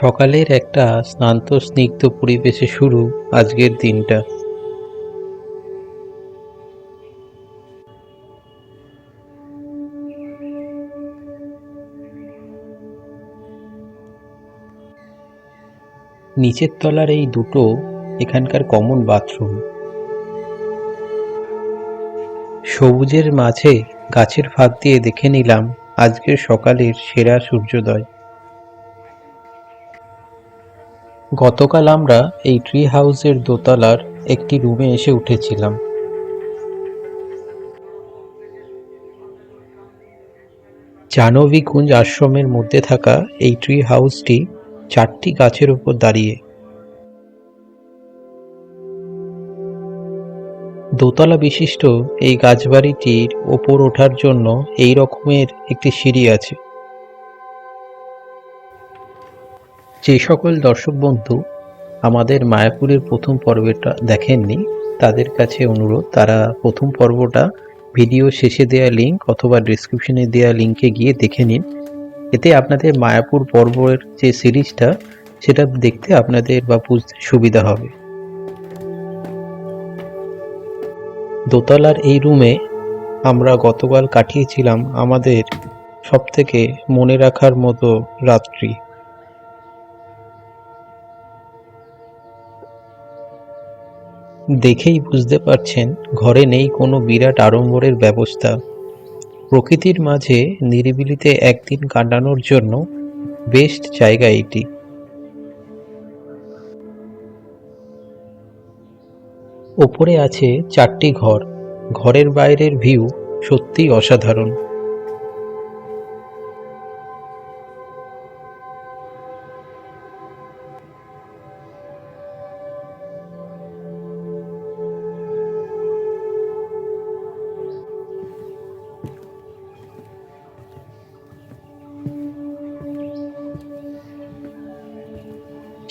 সকালের একটা শান্ত স্নিগ্ধ পরিবেশে শুরু আজকের দিনটা। নিচের তলার এই দুটো এখানকার কমন বাথরুম। সবুজের মাঝে গাছের ফাঁক দিয়ে দেখে নিলাম আজকের সকালের সেরা সূর্যোদয়। গতকাল আমরা এই ট্রি হাউসের দোতলার একটি রুমে এসে উঠেছিলাম। জাহ্নবী কুঞ্জ আশ্রমের মধ্যে থাকা এই ট্রি হাউসটি 4টি গাছের উপর দাঁড়িয়ে। দোতলা বিশিষ্ট এই গাছবাড়িটির ওপর ওঠার জন্য এই রকমের একটি সিঁড়ি আছে। যে সকল দর্শক বন্ধু আমাদের মায়াপুরের প্রথম পর্বটা দেখেননি তাদের কাছে অনুরোধ, তারা প্রথম পর্বটা ভিডিও শেষে দেওয়া লিঙ্ক অথবা ডিসক্রিপশনে দেওয়া লিঙ্কে গিয়ে দেখে নিন। এতে আপনাদের মায়াপুর পর্বের যে সিরিজটা সেটা দেখতে আপনাদের বা বুঝতে সুবিধা হবে। দোতলার এই রুমে আমরা গতকাল কাটিয়েছিলাম আমাদের সবথেকে মনে রাখার মতো রাত্রি। দেখেই বুঝতে পারছেন ঘরে নেই কোনো বিরাট আড়ম্বরের ব্যবস্থা। প্রকৃতির মাঝে নিরিবিলিতে একদিন কাটানোর জন্য বেস্ট জায়গা এটি। ওপরে আছে 4টি ঘর। ঘরের বাইরের ভিউ সত্যিই অসাধারণ।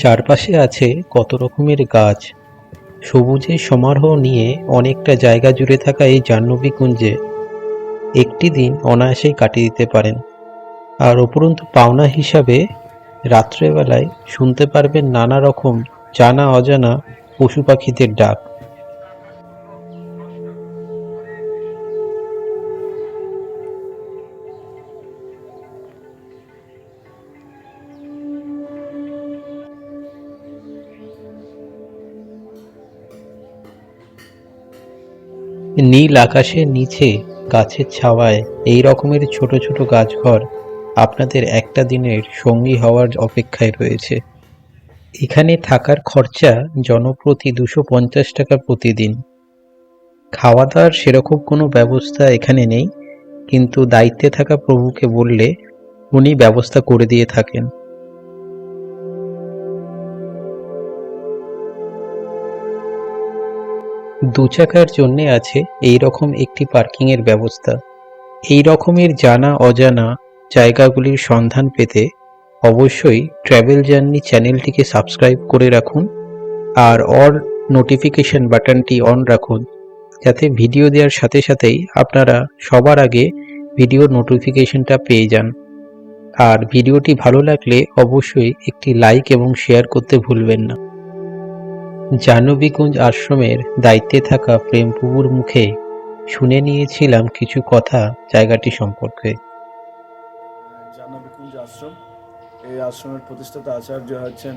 চারপাশে আছে কত রকমের গাছ। সবুজের সমারোহ নিয়ে অনেকটা জায়গা জুড়ে থাকা এই জাহ্নবী কুঞ্জে একটি দিন অনায়াসেই কাটিয়ে দিতে পারেন। আর উপরন্তু পাওনা হিসাবে রাত্রেবেলায় শুনতে পারবেন নানা রকম জানা অজানা পশু পাখিদের ডাক। নীল আকাশের নিচে গাছের ছাওয়ায় এই রকমের ছোট ছোট গাছঘর আপনাদের একটা দিনের সঙ্গী হওয়ার অপেক্ষায় রয়েছে। এখানে থাকার খরচা জনপ্রতি 250 টাকা প্রতিদিন। খাওয়া দাওয়ার সেরকম কোনো ব্যবস্থা এখানে নেই, কিন্তু দায়িত্বে থাকা প্রভুকে বললে উনি ব্যবস্থা করে দিয়ে থাকেন। দু চাকার জন্য আছে এই রকম একটি পার্কিং এর ব্যবস্থা। এই রকমের জানা অজানা জায়গাগুলির সন্ধান পেতে অবশ্যই ট্র্যাভেল জার্নি চ্যানেলটিকে সাবস্ক্রাইব করে রাখুন আর নোটিফিকেশন বাটনটি অন রাখুন, যাতে ভিডিও দেওয়ার সাথে সাথেই আপনারা সবার আগে ভিডিওর নোটিফিকেশনটা পেয়ে যান। আর ভিডিওটি ভালো লাগলে অবশ্যই একটি লাইক এবং শেয়ার করতে ভুলবেন না। জাহ্নবী কুঞ্জ আশ্রমের দায়িত্বে থাকা প্রেম প্রভুর মুখে শুনে নিয়েছিলাম কিছু কথা জায়গাটি সম্পর্কে। জাহ্নবী কুঞ্জ আশ্রম, এই আশ্রমের প্রতিষ্ঠাতা আচার্য হচ্ছেন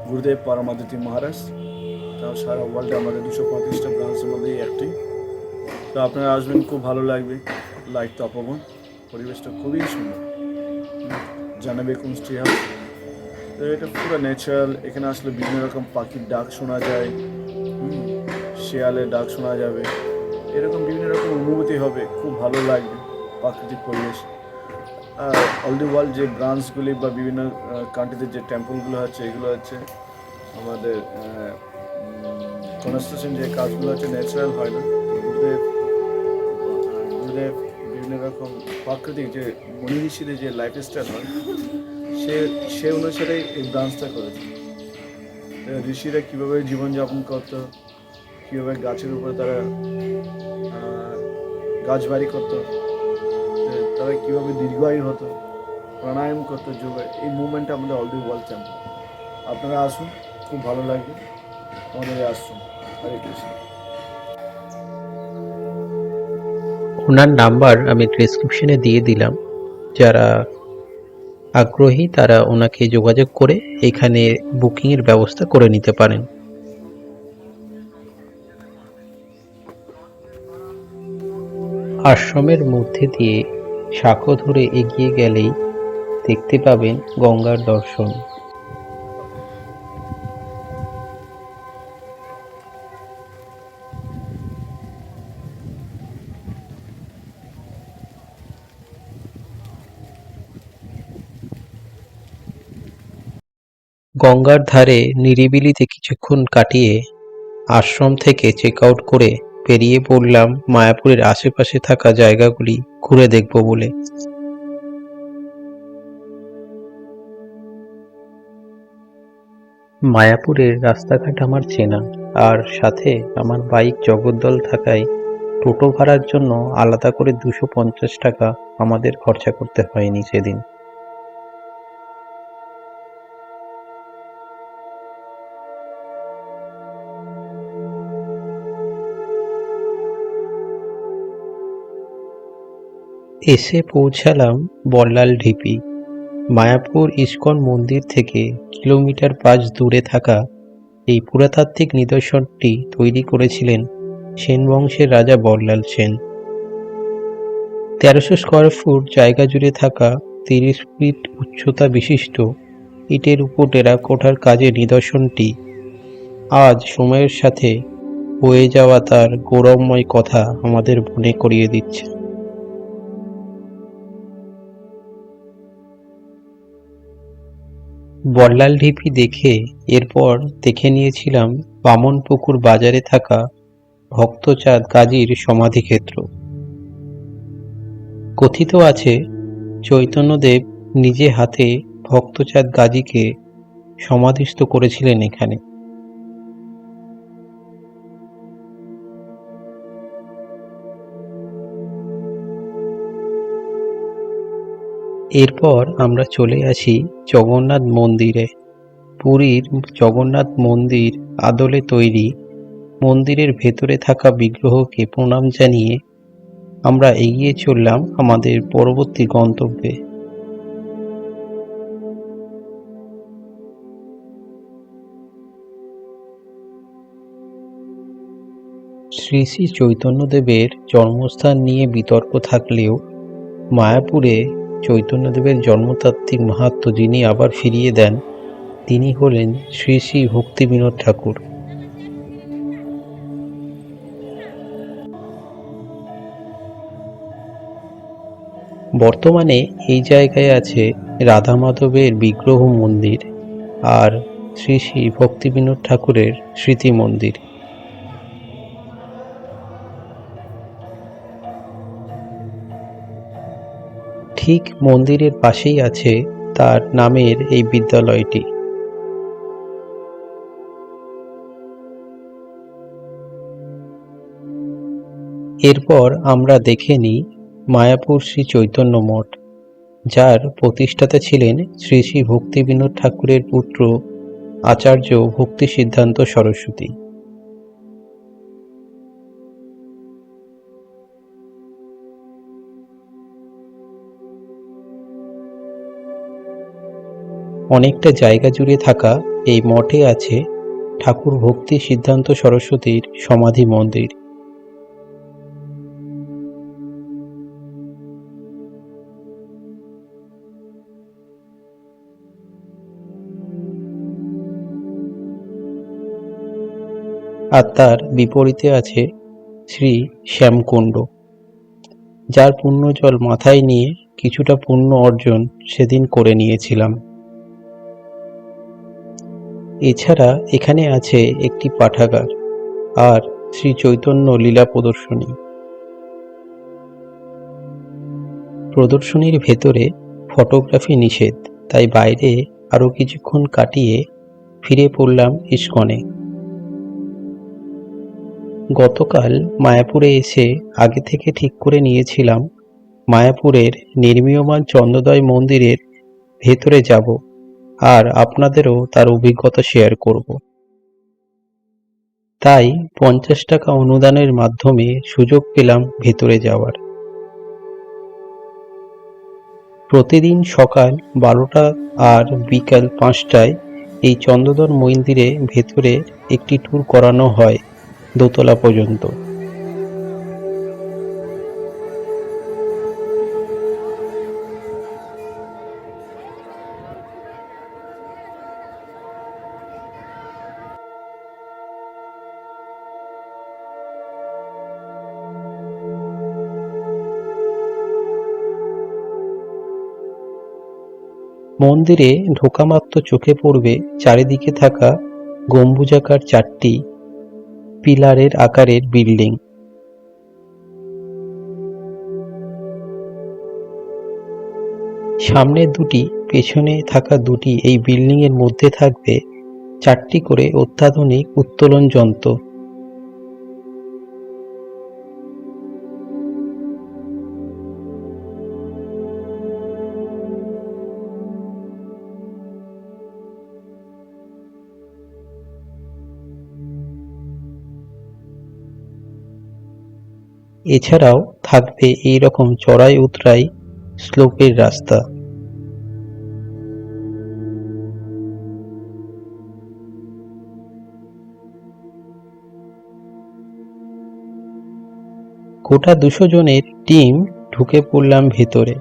গুরুদেব পরমাদিতি মহারাজ। তাও সারা ওয়ার্ল্ডে আমাদের 235টা ব্রাঞ্চের মধ্যেই একটি। তো আপনারা আসবেন, খুব ভালো লাগবে। লাইক তপবন, পরিবেশটা খুবই সুন্দর। জাহ্নবী কুঞ্জ ট্রি হাউস, তো এটা পুরো ন্যাচারাল। এখানে আসলে বিভিন্ন রকম পাখির ডাক শোনা যায়, শেয়ালের ডাক শোনা যাবে, এরকম বিভিন্ন রকম অনুভূতি হবে, খুব ভালো লাগবে প্রাকৃতিক পরিবেশ। আর অল দি ওয়ার্ল্ড যে ব্রাঞ্চগুলি বা বিভিন্ন কান্ট্রিতে যে টেম্পলগুলো হচ্ছে, এগুলো হচ্ছে আমাদের কনস্ট্রাকশন যে কাজগুলো হচ্ছে ন্যাচারাল হয় না। গুরুদেব গুরুদেব বিভিন্ন রকম প্রাকৃতিক যে মনি ঋষিদের যে লাইফস্টাইল হয় সে অনুসারেই এই ব্রাঞ্চটা করেছে। ঋষিরা কীভাবে জীবনযাপন করতো, কীভাবে গাছের উপরে তারা গাছ বাড়ি করতো, তারা কীভাবে দীর্ঘায়ু হতো, প্রাণায়াম করতে যোগা, এই মুভমেন্টটা আমাদের অলরেডি ওয়ার্ল্ড চ্যাম্পিয়ন। আপনারা আসুন, খুব ভালো লাগবে আমাদের এই আশ্রম। হরে কৃষ্ণ। ওনার নাম্বার আমি ডেসক্রিপশনে দিয়ে দিলাম। যারা আগ্রহী তারা ওনাকে যোগাযোগ করে এখানে বুকিংয়ের ব্যবস্থা করে নিতে পারেন। আশ্রমের মধ্যে দিয়ে সাঁকো ধরে এগিয়ে গেলেই দেখতে পাবেন গঙ্গার দর্শন। গঙ্গার ধারে নিরিবিলিতে কিছুক্ষণ কাটিয়ে আশ্রম থেকে চেক আউট করে বেরিয়ে পড়লাম মায়াপুরের আশেপাশে থাকা জায়গাগুলি ঘুরে দেখব বলে। মায়াপুরের রাস্তাঘাট আমার চেনা, আর সাথে আমার বাইক জগদ্দল থাকায় টোটো ভাড়ার জন্য আলাদা করে 250 টাকা আমাদের খরচা করতে হয়নি সেদিন। এসে পৌঁছালাম বল্লাল ঢিপি। মায়াপুর ইস্কন মন্দির থেকে কিলোমিটার 5 দূরে থাকা এই পুরাতাত্ত্বিক নিদর্শনটি তৈরি করেছিলেন সেন বংশের রাজা বল্লাল সেন। 1300 স্কয়ার ফুট জায়গা জুড়ে থাকা 30 ফিট উচ্চতা বিশিষ্ট ইটের উপর টেরাকোটার কাজের নিদর্শনটি আজ সময়ের সাথে বয়ে যাওয়া তার গৌরবময় কথা আমাদের মনে করিয়ে দিচ্ছে। বল্লাল ঢিপি দেখে এরপর দেখে নিয়েছিলাম বামনপুকুর বাজারে থাকা ভক্তচাঁদ গাজীর সমাধিক্ষেত্র। কথিত আছে চৈতন্যদেব নিজে হাতে ভক্তচাঁদ গাজীকে সমাধিস্থ করেছিলেন এখানে। এরপর আমরা চলে আসি জগন্নাথ মন্দিরে। পুরীর জগন্নাথ মন্দির আদলে তৈরি। মন্দিরের ভেতরে থাকা বিগ্রহকে প্রণাম জানিয়ে আমরা এগিয়ে চললাম আমাদের পরবর্তী গন্তব্যে। শ্রী শ্রী চৈতন্যদেবের জন্মস্থান নিয়ে বিতর্ক থাকলেও মায়াপুরে চৈতন্যদেবের জন্মতাত্ত্বিক মাহাত্ম্য যিনি আবার ফিরিয়ে দেন তিনি হলেন শ্রী শ্রী ভক্তিবিনোদ ঠাকুর। বর্তমানে এই জায়গায় আছে রাধা মাধবের বিগ্রহ মন্দির আর শ্রী শ্রী ভক্তিবিনোদ ঠাকুরের স্মৃতি মন্দির। ঠিক মন্দিরের পাশেই আছে তার নামের এই বিদ্যালয়টি। এরপর আমরা দেখে নিই মায়াপুর শ্রী চৈতন্য মঠ, যার প্রতিষ্ঠাতা ছিলেন শ্রী শ্রী ভক্তিবিনোদ ঠাকুরের পুত্র আচার্য ভক্তি সিদ্ধান্ত সরস্বতী। অনেকটা জায়গা জুড়ে থাকা এই মঠে আছে ঠাকুর ভক্তি সিদ্ধান্ত সরস্বতীর সমাধি মন্দির। আর তার বিপরীতে আছে শ্রী শ্যামকুণ্ড, যার পুণ্য জল মাথায় নিয়ে কিছুটা পুণ্য অর্জন সেদিন করে নিয়েছিলাম। এছাড়া এখানে আছে একটি পাঠাগার আর শ্রী চৈতন্য লীলা প্রদর্শনী। প্রদর্শনীর ভেতরে ফটোগ্রাফি নিষেধ, তাই বাইরে আরো কিছুক্ষণ কাটিয়ে ফিরে পড়লাম ইস্কনে। গতকাল মায়াপুরে এসে আগে থেকে ঠিক করে নিয়েছিলাম মায়াপুরের নির্মীয়মান চন্দ্রোদয় মন্দিরের ভেতরে যাব আর আপনাদেরও তার অভিজ্ঞতা শেয়ার করব। তাই 50 টাকা অনুদানের মাধ্যমে সুযোগ পেলাম ভেতরে যাওয়ার। প্রতিদিন সকাল 12টা আর বিকাল 5টায় এই চন্দ্রোদয় মন্দিরে ভেতরে একটি ট্যুর করানো হয় দোতলা পর্যন্ত। মন্দিরে ঢোকামাত্র চোখে পড়বে চারিদিকে থাকা গম্বুজাকার 4টি পিলারের আকারের বিল্ডিং। সামনের দুটি, পেছনে থাকা দুটি এই বিল্ডিং এর মধ্যে থাকবে 4টি করে অত্যাধুনিক উত্তোলন যন্ত্র। এছাড়াও থাকবে এই রকম চড়াই উতরাই স্লোপের রাস্তা। গোটা 200 জনের টিম ঢুকে পড়লাম ভেতরে।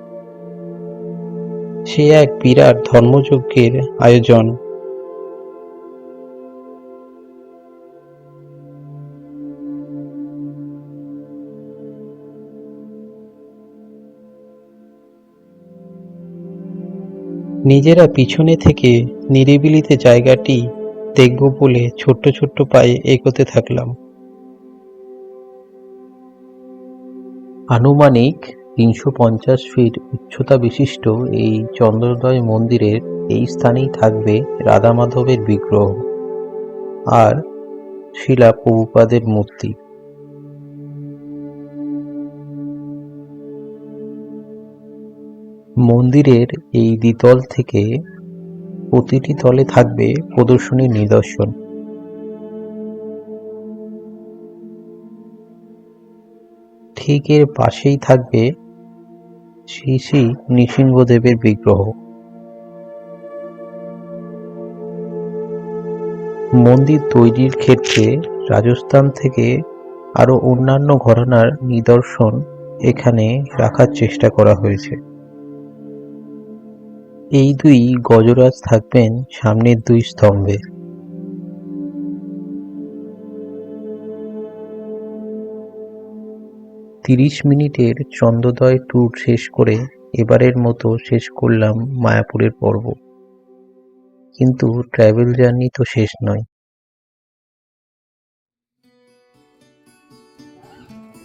সে এক বিরাট ধর্মযজ্ঞের আয়োজন। নিজেরা পিছনে থেকে নিরিবিলিতে জায়গাটি দেখব বলে ছোট্ট ছোট্ট পায়ে এগোতে থাকলাম। আনুমানিক 350 ফিট উচ্চতা বিশিষ্ট এই চন্দ্রোদয় মন্দিরের এই স্থানেই থাকবে রাধা মাধবের বিগ্রহ আর শিলা প্রভুপাদের মূর্তি। মন্দিরের এই দ্বিতল থেকে প্রতিটি তলে থাকবে প্রদর্শনীর নিদর্শন। ঠিক এর পাশেই থাকবে শ্রী শ্রী নৃসিংহদেবের বিগ্রহ। মন্দির তৈরির ক্ষেত্রে রাজস্থান থেকে আরো অন্যান্য ঘরানার নিদর্শন এখানে রাখার চেষ্টা করা হয়েছে। এই দুই গজরাজ থাকবেন সামনের 2 স্তম্ভে। তিরিশ মিনিটের চন্দ্রোদয় ট্যুর শেষ করে এবারের মতো শেষ করলাম মায়াপুরের পর্ব। কিন্তু ট্রাভেল জার্নি তো শেষ নয়।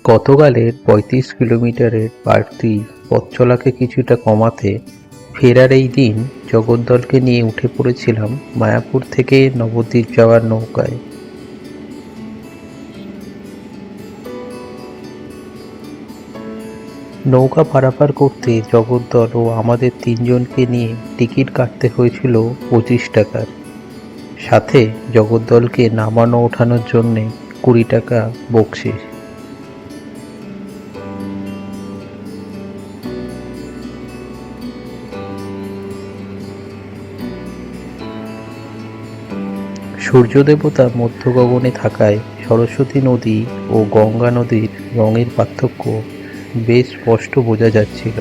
গতকালের 35 কিলোমিটারের বাড়তি পথ চলাকে কিছুটা কমাতে ফেরার এই দিন জগদ্দলকে নিয়ে উঠে পড়েছিলাম মায়াপুর থেকে নবদ্বীপ যাওয়ার নৌকায়। নৌকা পারাপার করতে জগদ্দল ও আমাদের 3 জনকে নিয়ে টিকিট কাটতে হয়েছিল 25 টাকার। সাথে জগদ্দলকে নামানো ওঠানোর জন্যে 20 টাকা বকশিশ। সূর্যদেবতা মধ্য গগনে থাকায় সরস্বতী নদী ও গঙ্গা নদীর রঙের পার্থক্য বেশ স্পষ্ট বোঝা যাচ্ছিল।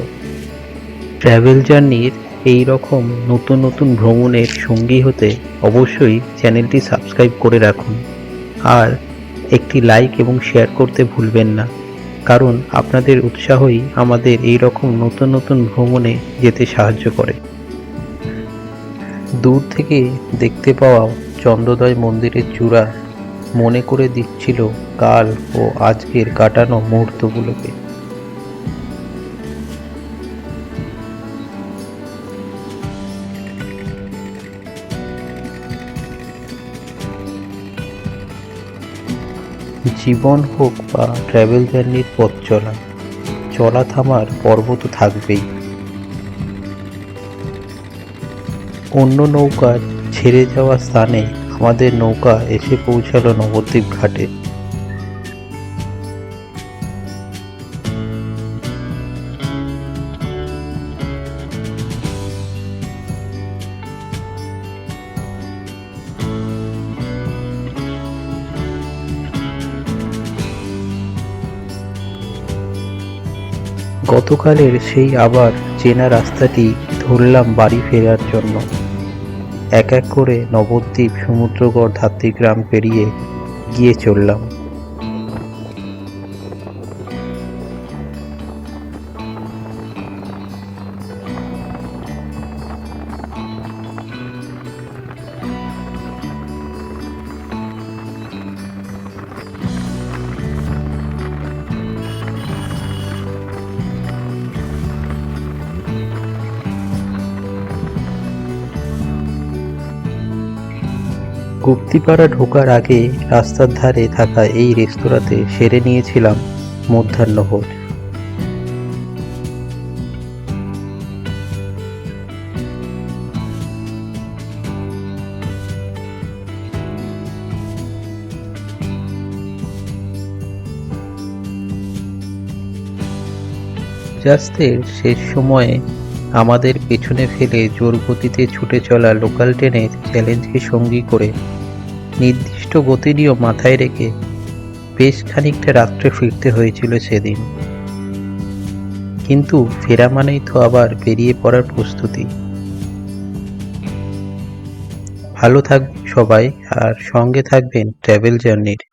ট্রাভেল জার্নির এই রকম নতুন নতুন ভ্রমণের সঙ্গী হতে অবশ্যই চ্যানেলটি সাবস্ক্রাইব করে রাখুন আর একটি লাইক এবং শেয়ার করতে ভুলবেন না, কারণ আপনাদের উৎসাহই আমাদের এই রকম নতুন নতুন ভ্রমণে যেতে সাহায্য করে। দূর থেকে দেখতে পাওয়া চন্দ্রোদয় মন্দিরের চূড়া মনে করে দিচ্ছিল কাল ও আজকের কাটানো মুহূর্তগুলোকে। জীবন হোক বা ট্রাভেল জার্নির পথ চলা, চলা থামার পর্ব তো থাকবেই। অন্য নৌকা ছেড়ে যাওয়া স্থানে আমাদের নৌকা এসে পৌঁছালো নবদ্বীপ ঘাটে। গতকালের সেই আবার চেনা রাস্তাটি ধরলাম বাড়ি ফেরার জন্য। এক এক করে নবদ্বীপ, সমুদ্রগড়, ধাত্রীগ্রাম পেরিয়ে গিয়ে চললাম। গুপ্তিপাড়া ঢোকার আগে রাস্তার ধারে থাকা এই রেস্তোরাঁতে সেরে নিয়েছিলাম মধ্যাহ্নভোজ। সূর্যাস্তের শেষ সময়ে আমাদের পেছনে ফেলে জোর গতিতে ছুটে চলা লোকাল ট্রেনের চ্যালেঞ্জকে সঙ্গী করে নির্দিষ্ট গতিনিয়ম মাথায় রেখে বেশ খানিকটা রাত্রে ফিরতে হয়েছিল সেদিন। কিন্তু ফেরা মানেই তো আবার বেরিয়ে পড়ার প্রস্তুতি। ভালো থাকবেন সবাই, আর সঙ্গে থাকবেন ট্র্যাভেল জার্নির।